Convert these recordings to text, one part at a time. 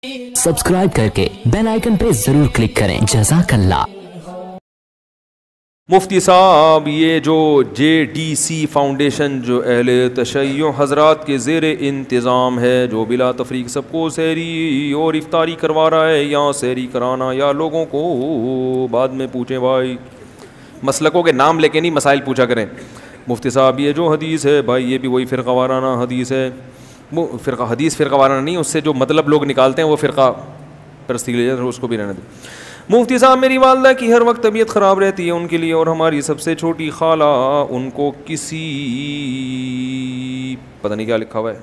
Subscribe करके bell icon पे जरूर क्लिक करें। जज़ाकल्लाह। मुफ्ती साहब, ये जो JDC फाउंडेशन जो अहले तशय्यो हज़रात के ज़ेरे इंतज़ाम है, जो बिला तफरीक सबको सहरी और इफ्तारी करवा रहा है, या सहरी कराना या लोगों को बाद में पूछें भाई, मसलकों के नाम लेके नहीं मसाइल पूछा करें। मुफ्ती साहब, ये जो हदीस है भाई, ये भी वही फ़िरक़ा वाराना हदीस है। वो फ़िरक़ा हदीस फ़िरक़ा वाराना नहीं, उससे जो मतलब लोग निकालते हैं वो फ़िरक़ा परस्ती ले जाते हैं, उसको भी रहने दें। मुफ्ती साहब, मेरी वालदा की हर वक्त तबीयत ख़राब रहती है उनके लिए, और हमारी सबसे छोटी खाला उनको किसी पता नहीं क्या लिखा हुआ है,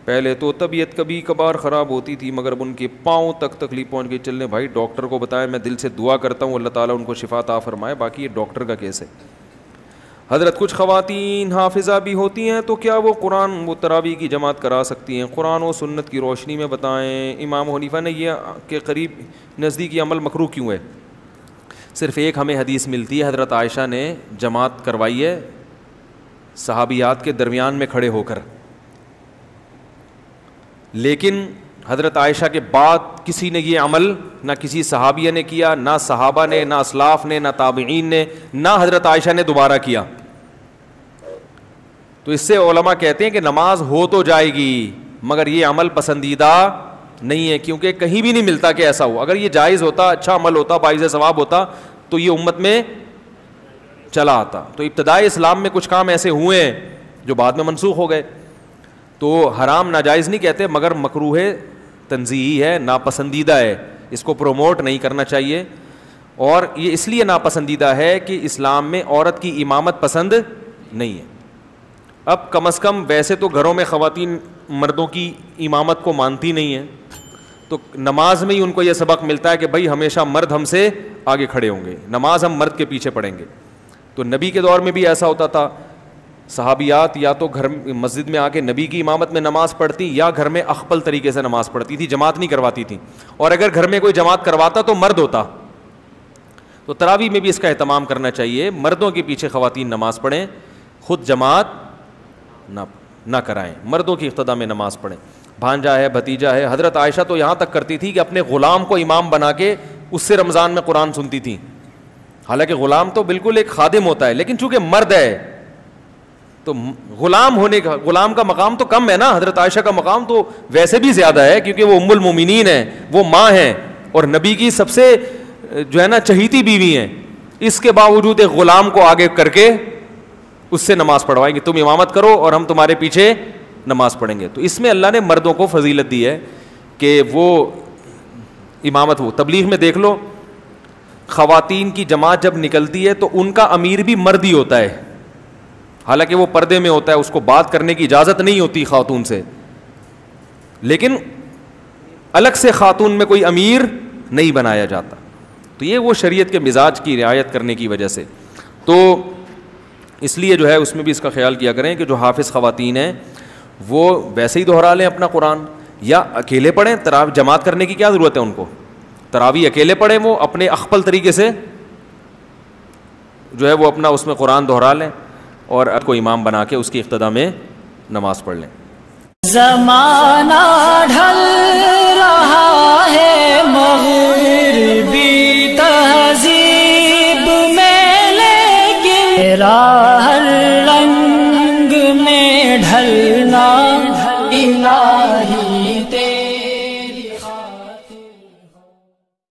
पहले तो तबीयत कभी कभार ख़राब होती थी मगर अब उनके पाँव तक तकलीफ़ पहुँच गई चलने। भाई डॉक्टर को बताएं, मैं दिल से दुआ करता हूँ अल्लाह ताला उनको शिफा अता फरमाए, बाकी ये डॉक्टर का केस है। हज़रत, कुछ ख़वातीन हाफिज़ा भी होती हैं तो क्या वो कुरान वो तरावी की जमात करा सकती हैं? कुरान और सुन्नत की रोशनी में बताएं। इमाम हनीफा ने ये के करीब नज़दीकी अमल मकरूह क्यों है? सिर्फ़ एक हमें हदीस मिलती है, हज़रत आयशा ने जमात करवाई है सहाबियात के दरमियान में खड़े होकर, लेकिन हज़रत आयशा के बाद किसी ने ये अमल ना किसी सहाबिया ने किया, ना सहाबा ने, ना असलाफ़ ने, ना ताबिईन ने, ना हज़रत आयशा ने दोबारा किया। तो इससे उलमा कहते हैं कि नमाज हो तो जाएगी मगर ये अमल पसंदीदा नहीं है, क्योंकि कहीं भी नहीं मिलता कि ऐसा हो। अगर ये जायज़ होता, अच्छा अमल होता, बाइज़ सवाब होता, तो ये उम्मत में चला आता। तो इब्तदाई इस्लाम में कुछ काम ऐसे हुए हैं जो बाद में मनसूख हो गए। तो हराम नाजायज़ नहीं कहते मगर मकरूह तंज़ीही है, नापसंदीदा है, इसको प्रोमोट नहीं करना चाहिए। और ये इसलिए नापसंदीदा है कि इस्लाम में औरत की इमामत पसंद नहीं है। अब कम अज़ कम वैसे तो घरों में ख़वातीन मर्दों की इमामत को मानती नहीं है, तो नमाज में ही उनको ये सबक मिलता है कि भाई हमेशा मर्द हमसे आगे खड़े होंगे, नमाज हम मर्द के पीछे पढ़ेंगे। तो नबी के दौर में भी ऐसा होता था, सहाबियात या तो घर मस्जिद में आके नबी की इमामत में नमाज़ पढ़ती या घर में अख्पल तरीके से नमाज़ पढ़ती थी, जमात नहीं करवाती थी। और अगर घर में कोई जमात करवाता तो मर्द होता। तो तरावी में भी इसका एहतमाम करना चाहिए, मर्दों के पीछे ख़वातीन नमाज़ पढ़ें, ख़ुद जमात ना कराएं, मर्दों की इक़्तिदा में नमाज़ पढ़ें। भांजा है, भतीजा है, हज़रत आयशा तो यहाँ तक करती थी कि अपने ग़ुलाम को इमाम बना के उससे रमज़ान में कुरान सुनती थी। हालांकि ग़ुलाम तो बिल्कुल एक खादिम होता है, लेकिन चूँकि मर्द है तो ग़ुलाम का मकाम तो कम है ना। हज़रत आयशा का मकाम तो वैसे भी ज़्यादा है, क्योंकि वो उम्मुल मोमिनीन है, वो माँ हैं और नबी की सबसे जो है ना चहीती बीवी हैं। इसके बावजूद एक ग़ुलाम को आगे करके उससे नमाज़ पढ़वाएंगे, तुम इमामत करो और हम तुम्हारे पीछे नमाज़ पढ़ेंगे। तो इसमें अल्लाह ने मर्दों को फजीलत दी है कि वो इमामत, वो तबलीग में देख लो, ख़वातीन की जमात जब निकलती है तो उनका अमीर भी मर्द ही होता है, हालांकि वो पर्दे में होता है, उसको बात करने की इजाज़त नहीं होती खातून से, लेकिन अलग से खातून में कोई अमीर नहीं बनाया जाता। तो ये वो शरीयत के मिजाज की रियायत करने की वजह से, तो इसलिए जो है उसमें भी इसका ख्याल किया करें कि जो हाफिज़ ख़वातीन हैं वो वैसे ही दोहरा लें अपना कुरान, या अकेले पढ़ें। तरावी जमात करने की क्या ज़रूरत है उनको, तरावी अकेले पढ़ें, वो अपने अख्पल तरीके से जो है वो अपना उसमें कुरान दोहरा लें और को इमाम बना के उसकी इक़्तिदा में नमाज़ पढ़ लें। ज़माना ढल